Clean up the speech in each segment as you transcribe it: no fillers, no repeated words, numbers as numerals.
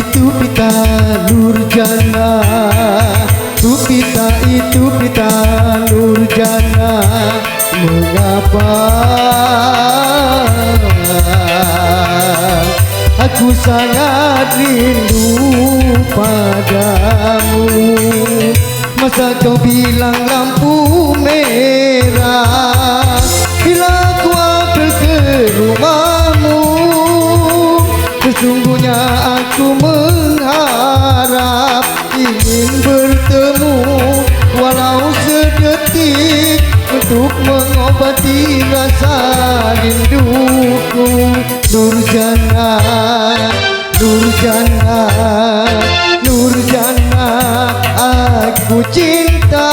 itu pita Nurjana, tu pita itu pita Nurjana. Mengapa aku sangat rindu padamu? Masa kau bilang lampu merah, bila ku apel ke rumahmu, sesungguhnya aku mengharap ingin bertemu walau sedetik untuk mengobati rasa rinduku. Nurjana, Nurjana, Nurjana, aku cinta.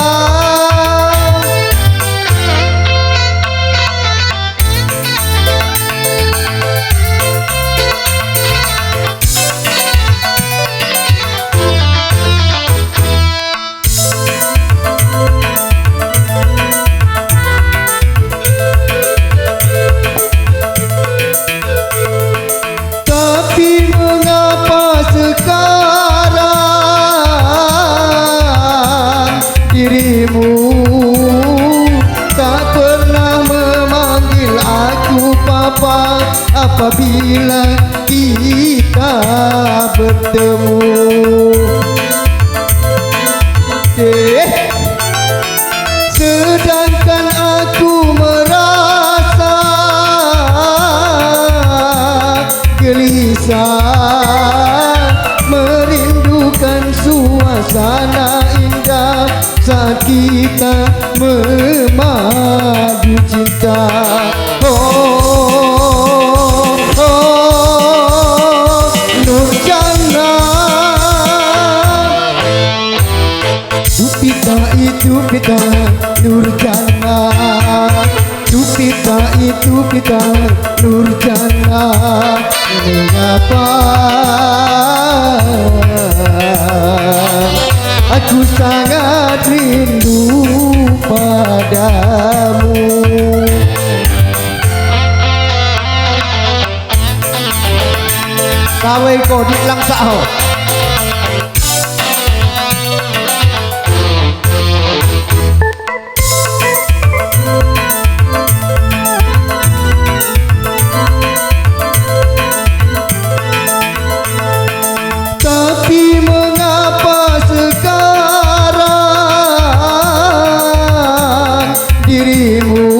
Tapi mengapa sekarang dirimu tak pernah memanggil aku papa apabila kita bertemu? Sedangkan aku merasa gelisah, merindukan suasana indah saat kita memadu cinta. Oh, oh, Nurjana, tu pita itu pita Nurjana, tu pita itu pita Nurjana. Mengapa aku sangat rindu padamu? Kawai ko di lang sa ho. Tapi mengapa sekarang dirimu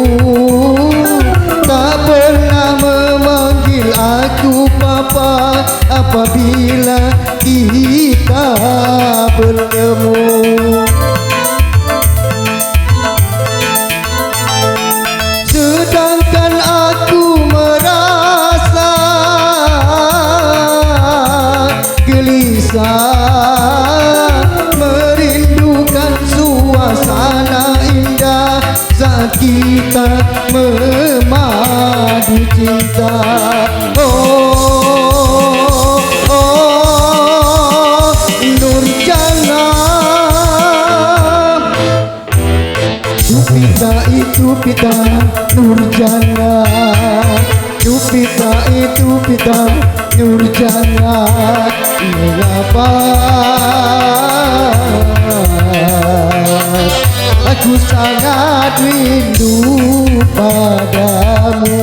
tak pernah memanggil aku papa apabila kita bertemu? Sedangkan aku merasa gelisah, merindukan suasana indah saat kita memadu cinta. Oh, oh, Nurjana, tu pita itu pita Nurjana, tu pita itu pita Nurjana. Mengapa aku sangat rindu padamu?